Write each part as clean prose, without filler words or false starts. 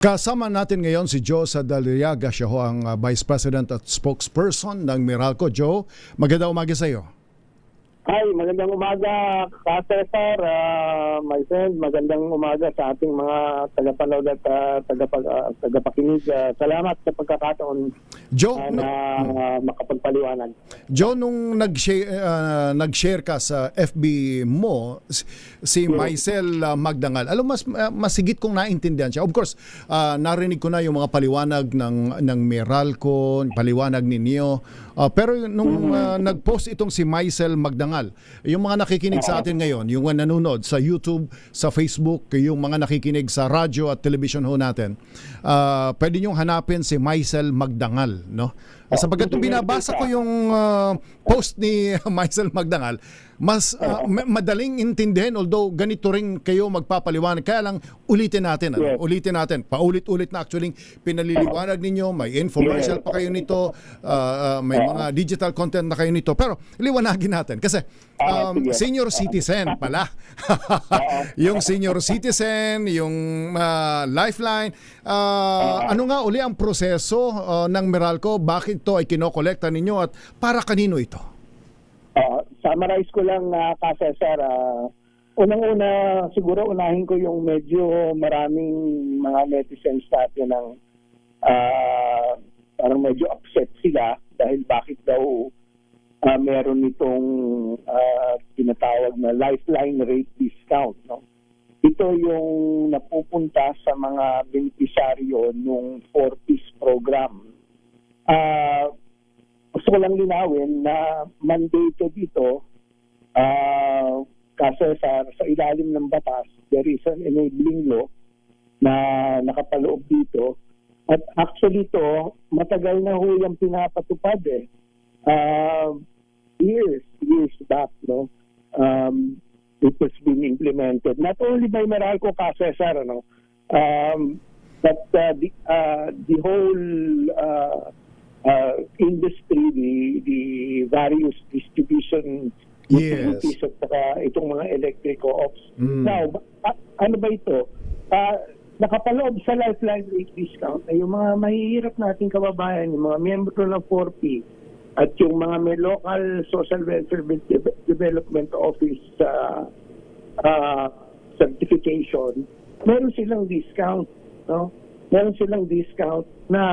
Kasama natin ngayon si Joe Sadaliaga. Siya ho ang Vice President at Spokesperson ng Meralco. Joe, magandang umaga sa iyo. Hi, magandang umaga, Cesar, my friend. Magandang umaga sa ating mga tagapanood at tagapakinig. Salamat sa pagkakataon Joe, na makapagpaliwanag. Joe, nung nag-share ka sa FB mo, si Maisel Magdangal, alam mas higit kong naintindihan siya. Of course, narinig ko na yung mga paliwanag ng Meralco, paliwanag ninyo. Pero nung nag-post itong si Maisel Magdangal, yung mga nakikinig sa atin ngayon, yung mga nanonood sa YouTube, sa Facebook, yung mga nakikinig sa radyo at television ho natin, pwede niyong hanapin si Maisel Magdangal, no? Sapagkat binabasa ko yung post ni Maisel Magdangal, mas madaling intindihin, although ganito rin kayo magpapaliwanag. Kaya lang ulitin natin. Ulitin natin. Paulit-ulit na actually pinaliliwanag ninyo. May infomercial pa kayo nito. May mga digital content na kayo nito. Pero liwanagin natin. Kasi senior citizen pala. Yung senior citizen, yung lifeline. Ano nga uli ang proseso ng Meralco? Bakit ito ay kinokolekta ninyo at para kanino ito? Summarize ko lang, Cesar. Unang-una, siguro unahin ko yung medyo maraming mga netizens natin ng parang medyo upset sila dahil bakit daw meron itong tinatawag na lifeline rate discount. No? Ito yung napupunta sa mga beneficiaryo ng 4-piece program. Gusto ko lang linawin na mandated dito kasi sa ilalim ng batas, there is an enabling law na nakapaloob dito. At actually ito, matagal na ho yung pinapatupad years back, no? It has been implemented. Not only by Meralco, Cesar, but the whole industry, the various distribution utilities at itong mga electric co-ops. Now, ano ba ito? Nakapaloob sa lifeline rate discount ay yung mga mahihirap nating kababayan, yung mga miyembro ng 4P at yung mga may local social welfare development office certification, meron silang discount, no? Meron silang discount na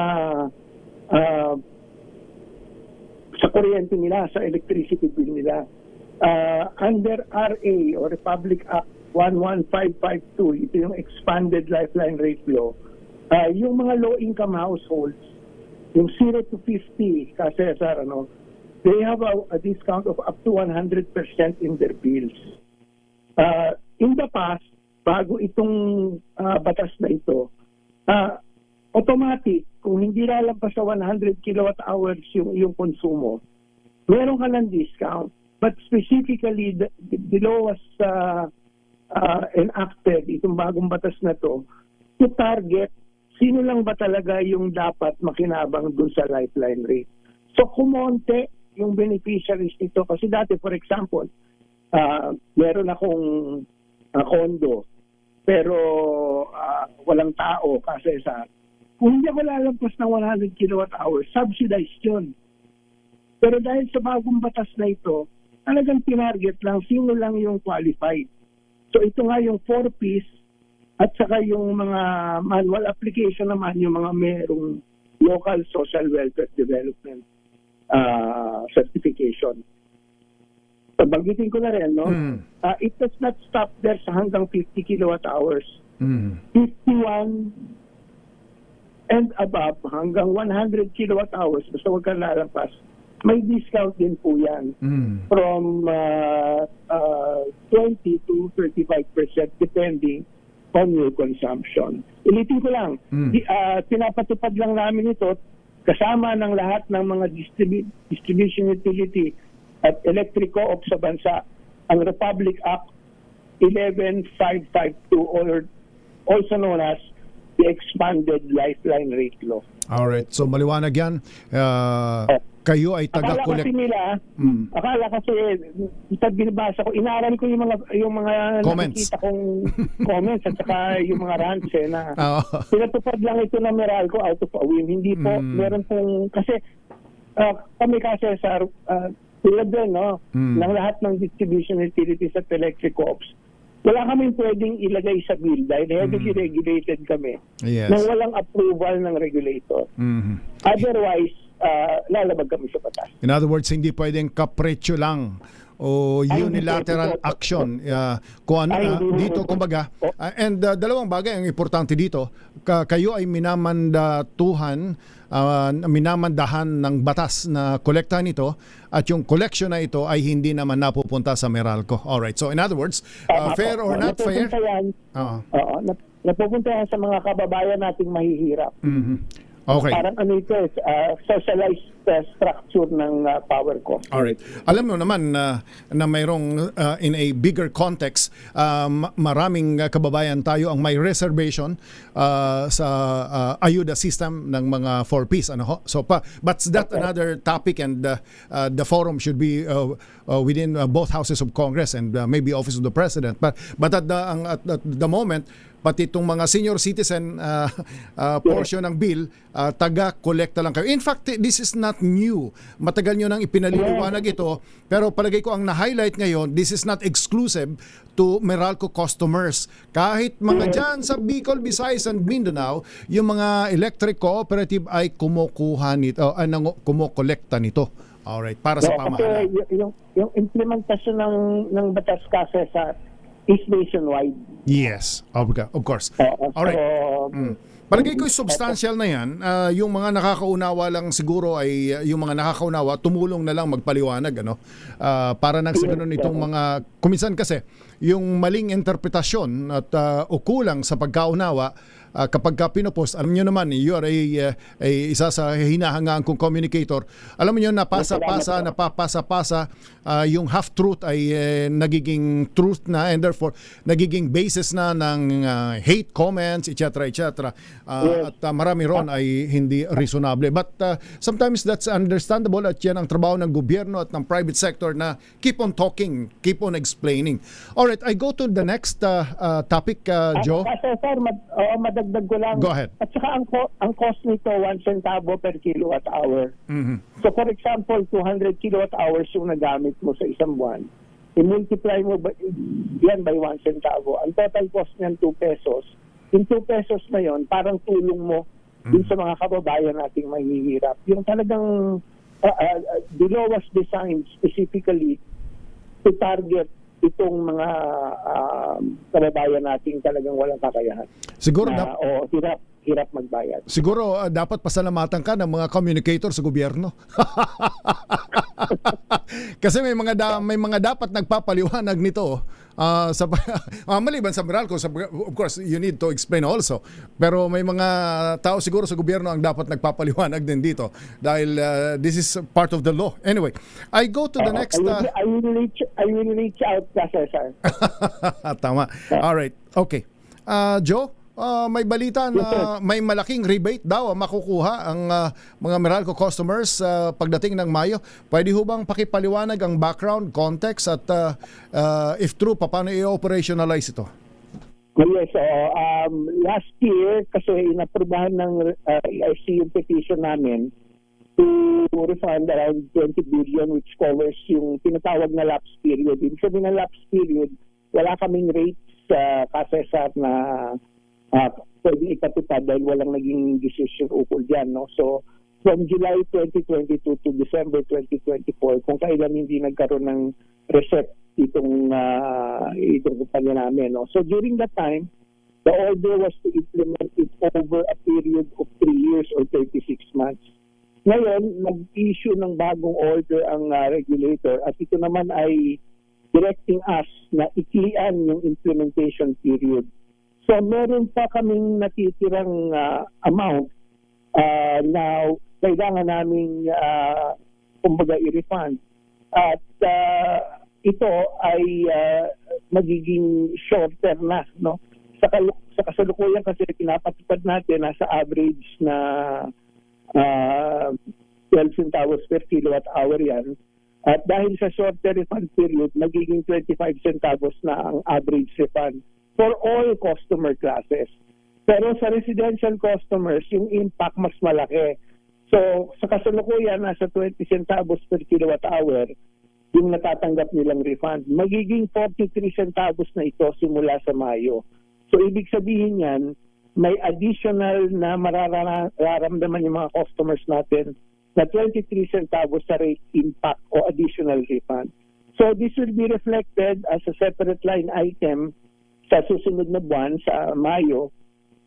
sa kuryente nila, sa electricity bill nila. Under RA o Republic Act 11552, ito yung expanded lifeline rate law, yung mga low-income households, yung 0 to 50, Cesar, they have a discount of up to 100% in their bills. In the past, bago itong batas na ito, automatic, kung hindi lalampas sa 100 kilowatt hours yung konsumo, meron ka ng discount. But specifically, the law was enacted, itong bagong batas na to target sino lang ba talaga yung dapat makinabang dun sa lifeline rate. So kumonte yung beneficiaries nito. Kasi dati, for example, meron akong condo, pero walang tao kasi kung hindi ako lalampas ng 100 kilowatt hours, subsidized yun. Pero dahil sa bagong batas na ito, talagang tinarget lang sino lang yung qualified. So ito nga yung 4-piece at saka yung mga manual application naman, yung mga merong local social welfare development certification. So banggitin ko na rin, no? It does not stop there sa hanggang 50 kilowatt hours. 51 and above hanggang 100 kilowatt hours, basta huwag kang lalampas, may discount din po yan. From 20 to 35% depending on your consumption. Ulitin ko lang, pinapatupad lang namin ito kasama ng lahat ng mga distribution utility at electric co-op sa bansa, ang Republic Act 11552 or also known as the expanded lifeline rate law. Alright, so maliwanag yan. kayo ay Akala taga-collect. kasi nila, akala kasi, binabasa ko, inaral ko yung mga Comments. nakikita kong comments at saka yung mga rants na Oo. pinatupad lang ito ng Meralco out of a whim. Hindi po, meron pong, kasi kami kasi sa tulad din, no, ng lahat ng distribution utilities at electric co-ops, wala kaming pwedeng ilagay sa bill dahil heavily regulated kami Yes. nang walang approval ng regulator. Otherwise, lalabag kami sa batas. In other words, hindi pwedeng kapretsyo lang o unilateral hindi pwede. action. Kung ano, dito, kumbaga, and dalawang bagay ang importante dito, kayo ay minamandahan ng batas na kolektahan ito at yung collection na ito ay hindi naman napupunta sa Meralco. Alright, so in other words, fair or not fair? Napupunta yan, napupunta yan sa mga kababayan nating mahihirap. Okay. Parang ano ito, socialized structure ng power cost. Alright. Alam mo naman na mayroong in a bigger context, maraming kababayan tayo ang may reservation sa ayuda system ng mga 4Ps. Ano ho? So, but that's another topic, and the forum should be within both houses of Congress and maybe Office of the President. But at the moment, pati itong mga senior citizen portion ng bill, taga-kolekta lang kayo. In fact, this is not new. Matagal nyo nang ipinaliliwanag ito, pero palagay ko ang na-highlight ngayon, this is not exclusive to Meralco customers. Kahit mga dyan sa Bicol, Visayas, and Mindanao, yung mga electric cooperative ay kumukuha nito, kumukolekta nito. Alright, para sa pamahalaan. Kasi yung implementasyon ng batas kasi sa is nationwide. Yes, of course. Alright. Palagay ko substantial na yan. Yung mga nakakaunawa lang siguro ay yung mga nakakaunawa, tumulong na lang magpaliwanag. Para nang sa ganun itong mga, kuminsan kasi, yung maling interpretasyon at o kulang sa pagkaunawa, kapag ka pinopost, alam nyo naman, you are isa sa hinahangaan kong communicator. Alam nyo, napapasa-pasa, yung half-truth ay nagiging truth na, and therefore, nagiging basis na ng hate comments, etc. At marami ron ay hindi reasonable. But sometimes that's understandable, at yan ang trabaho ng gobyerno at ng private sector na keep on talking, keep on explaining. Alright, I go to the next topic, Joe. Kasi sir, madagdag ko lang. Go ahead. At saka ang cost nito 1 centavo per kilowatt hour. So for example, 200 kilowatt hours yung nagamit mo sa isang buwan. I-multiply mo yan by 1 centavo. Ang total cost niyan 2 pesos. Yung 2 pesos na yon, parang tulong mo din sa mga kababayan nating mahihirap. Yung talagang the law was designed specifically to target itong mga kababayan nating talagang walang kakayahan. Siguro o hirap magbayad. Siguro dapat pasalamatan ka ng mga communicator sa gobyerno. Kasi may mga dapat nagpapaliwanag nito maliban sa Meralco, of course you need to explain also. Pero may mga tao siguro sa gobyerno ang dapat nagpapaliwanag din dito dahil this is part of the law. Anyway, I go to the next I will reach out kasi sir. Tama. All right. Okay. Joe, may balita na may malaking rebate daw ang makukuha ang mga Meralco customers pagdating ng Mayo. Pwede ho bang pakipaliwanag ang background, context at if true, paano i-operationalize ito? Yes, last year kasi inaprubahan ng EIC yung petition namin to refund around 20 billion which covers yung tinatawag na lapse period. Ibig sabihin ng lapse period, wala kaming rates sa kasesat na pwede ikatupad dahil walang naging decision ukol dyan. No? So, from July 2022 to December 2024, kung kailan hindi nagkaroon ng reset itong kumpanya namin. No? So, during that time, the order was to implement it over a period of 3 years or 36 months. Ngayon, nag-issue ng bagong order ang regulator at ito naman ay directing us na iklian yung implementation period. So meron pa kaming natitirang amount na kailangan naming kumbaga i-refund. At ito ay magiging shorter na. No? Sa kasalukuyan kasi pinapatupad natin nasa average na 12 centavos per kilowatt hour yan. At dahil sa shorter refund period, magiging 25 centavos na ang average refund for all customer classes. Pero sa residential customers, yung impact mas malaki. So, sa kasalukuyan, nasa 20 centavos per kilowatt hour yung natatanggap nilang refund. Magiging 43 centavos na ito simula sa Mayo. So, ibig sabihin yan, may additional na mararamdaman yung mga customers natin na 23 centavos sa rate impact o additional refund. So, this will be reflected as a separate line item sa susunod na buwan, sa Mayo,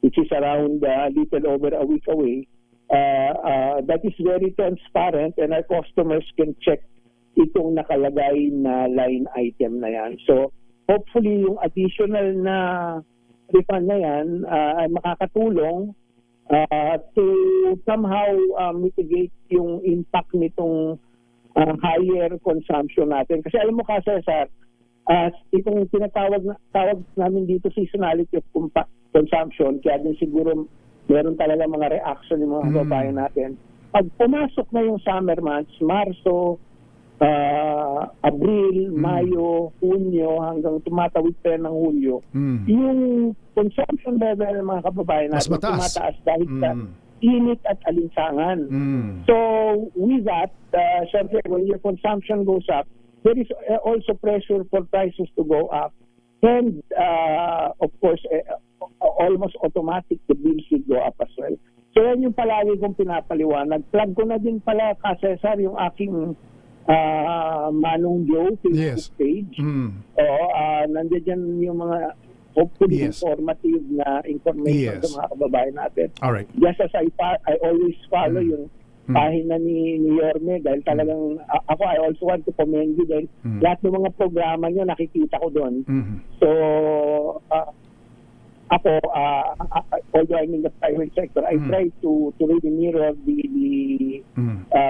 which is around little over a week away. That is very transparent and our customers can check itong nakalagay na line item na yan. So, hopefully yung additional na refund na yan ay makakatulong to somehow mitigate yung impact nitong higher consumption natin. Kasi alam mo kasi, Cesar, itong tawag namin dito seasonality of consumption, kaya din siguro meron talaga mga reaction yung mga kababayan natin. Pag pumasok na yung summer months, Marso, Abril, Mayo, Hunyo, hanggang tumatawid pa yan ng Hulyo, yung consumption level ng mga kababayan natin tumataas dahil sa init at alinsangan. So, with that, syempre, when your consumption goes up, there is also pressure for prices to go up. And, of course, almost automatic, the bills will go up as well. So, yan yung palagi kong pinapaliwanag. Plug ko na din pala, Cesar, yung aking Manong Joe Facebook page. Nandiyan dyan yung mga hopefully informative na information sa mga kababayan natin. Alright. Just as I always follow yung pahina ni Yorme dahil talagang ako, I also want to commend you dahil lahat ng mga programa nyo nakikita ko doon. So ako, although I'm in the private sector, I try to really mirror the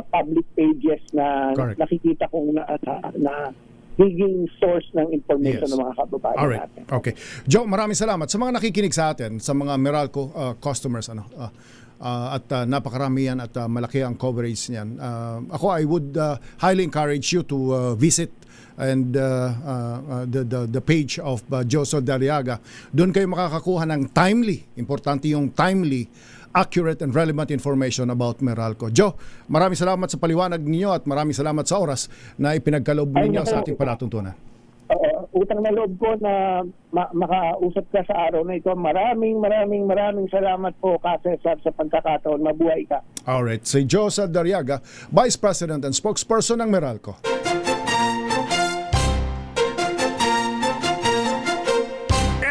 public pages na nakikita kong na biging source ng information ng mga kababayan natin. Okay. Joe, maraming salamat sa mga nakikinig sa atin, sa mga Meralco customers at napakarami yan at malaki ang coverage niyan. Ako, I would highly encourage you to visit and the page of Joe Soldariaga. Doon kayo makakakuha ng timely, importante yung timely, accurate and relevant information about Meralco. Joe, maraming salamat sa paliwanag ninyo at maraming salamat sa oras na ipinagkaloob ninyo sa ating palatuntunan. Utang na loob ko na makausap ka sa araw na ito. Maraming salamat po, Cesar, sa pagkakataon. Mabuhay ka. Alright, si Joe Soldariaga, Vice President and Spokesperson ng Meralco.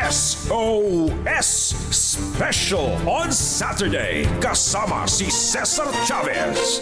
SOS Special on Saturday kasama si Cesar Chavez.